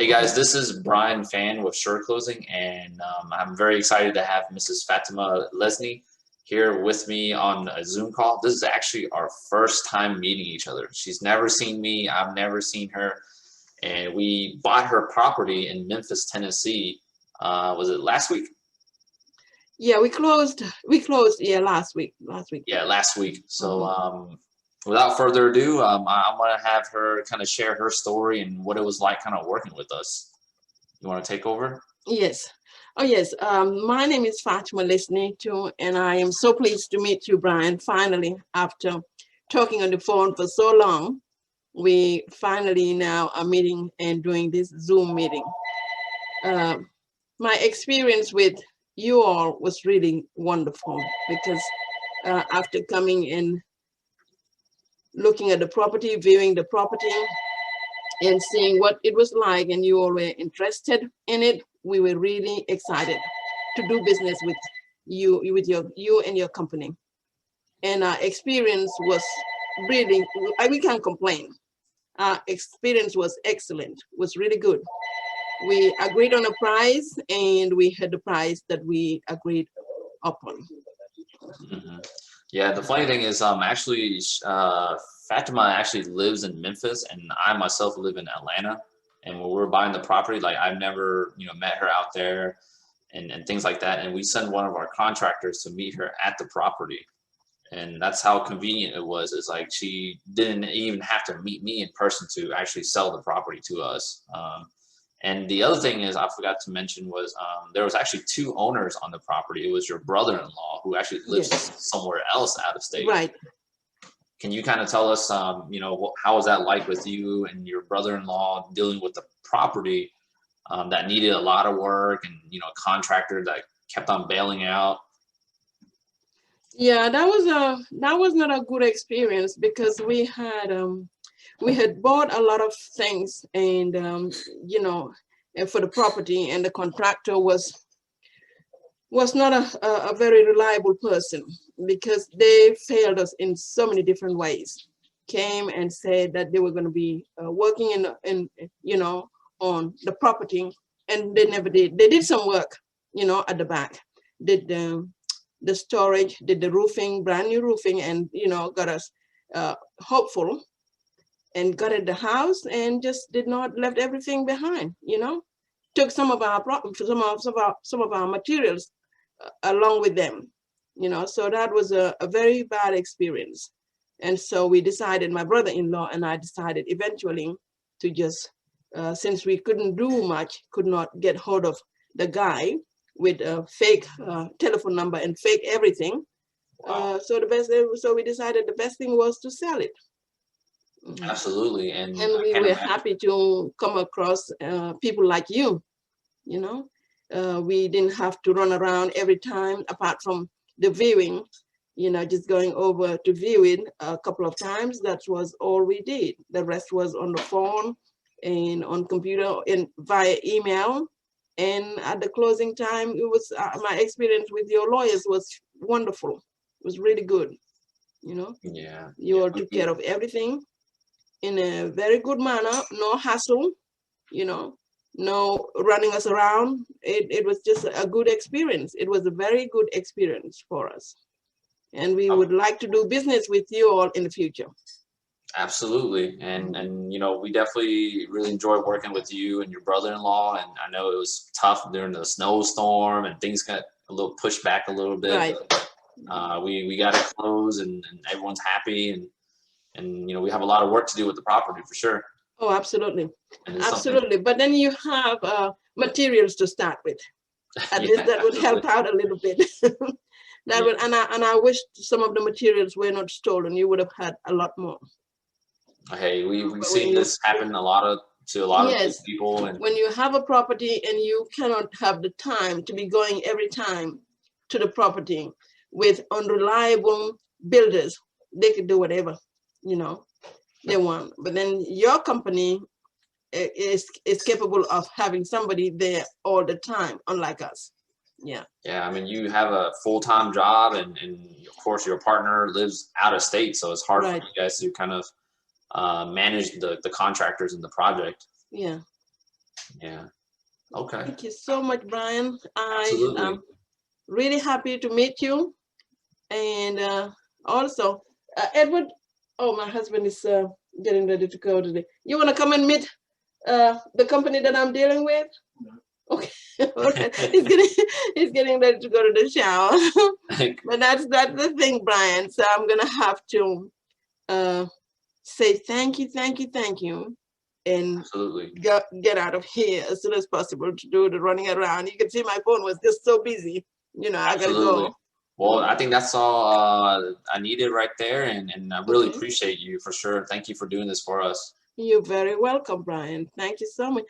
Hey guys, this is Brian Fan with Sure Closing, and I'm very excited to have Mrs. Fatima Lesney here with me on a Zoom call. This is actually our first time meeting each other. She's never seen me, I've never seen her, and we bought her property in Memphis, Tennessee. Was it last week? Yeah, we closed. Yeah, last week. Yeah, last week. So without further ado, I'm gonna have her kind of share her story and what it was like kind of working with us. You want to take over? Yes. Oh, yes. My name is Fatima Lesney too, and I am so pleased to meet you, Brian. Finally, after talking on the phone for so long, we finally now are meeting and doing this Zoom meeting. Uh, my experience with you all was really wonderful because after coming and looking at the property, viewing the property, and seeing what it was like, and you all were interested in it, we were really excited to do business with you, you and your company. And our experience was really, we can't complain. Our experience was excellent, was really good. We agreed on a price, and we had the price that we agreed upon. Mm-hmm. Yeah, the funny thing is, actually, Fatima actually lives in Memphis, and I myself live in Atlanta. And when we're buying the property, like I've never, met her out there, and things like that. And we send one of our contractors to meet her at the property, and that's how convenient it was. It's like she didn't even have to meet me in person to actually sell the property to us. And the other thing is I forgot to mention was there was actually two owners on the property. It was your brother-in-law who actually lives Yes, somewhere else out of state. right. Can you kind of tell us, how was that like with you and your brother-in-law dealing with the property that needed a lot of work, and a contractor that kept on bailing out? Yeah, that was not a good experience because we had bought a lot of things, and you know and for the property, and the contractor was not a very reliable person because they failed us in so many different ways. Came and said that they were going to be working in on the property, and they never did. They did some work, at the back, did the storage, did the roofing, brand new roofing, and got us hopeful, and got at the house, and just did not left everything behind. Took some of our some of our materials along with them. So that was a very bad experience. And so we decided, my brother-in-law and I decided eventually to just, since we couldn't do much, could not get hold of the guy with a fake telephone number and fake everything. Wow. So we decided the best thing was to sell it. Mhm. Absolutely, and And I we can't were imagine. happy to come across people like you. you know. We didn't have to run around every time, apart from the viewing, just going over to view it a couple of times. That was all we did. The rest was on the phone and on computer and via email. And at the closing time, it was my experience with your lawyers was wonderful. It was really good. You know, Yeah, you all took care of everything in a very good manner, no hassle, you know, no running us around. It was just a good experience. It was a very good experience for us. And we would like to do business with you all in the future. absolutely, and we definitely really enjoyed working with you and your brother-in-law. And I know it was tough during the snowstorm, and things got a little pushed back a little bit, Right. but we got it closed, and everyone's happy, and we have a lot of work to do with the property for sure. Oh, absolutely. And it's something. Absolutely. But then you have materials to start with. At least Yeah, that would absolutely. help out a little bit. That Yeah. would, and I wish some of the materials were not stolen. You would have had a lot more. Hey, we've But when seen you, this happen to a lot of yes, people, and when you have a property and you cannot have the time to be going every time to the property with unreliable builders, they could do whatever, you know, they want. But then your company is capable of having somebody there all the time, unlike us. Yeah. yeah, I mean, you have a full-time job, and of course your partner lives out of state, so it's hard for Right. you guys to kind of manage the contractors in the project. Yeah. Yeah. Okay. Thank you so much, Brian. I Absolutely. am really happy to meet you. And also, Edward, oh, my husband is getting ready to go today. You want to come and meet the company that I'm dealing with? Okay, all right. He's getting ready to go to the shower. But that's the thing, Brian. So I'm gonna have to say thank you, and Absolutely. get out of here as soon as possible to do the running around. You can see my phone was just so busy. I gotta Absolutely. go. Well, I Mhm. think that's all I needed right there, and I really Okay. appreciate you for sure. Thank you for doing this for us. You're very welcome, Brian. Thank you so much.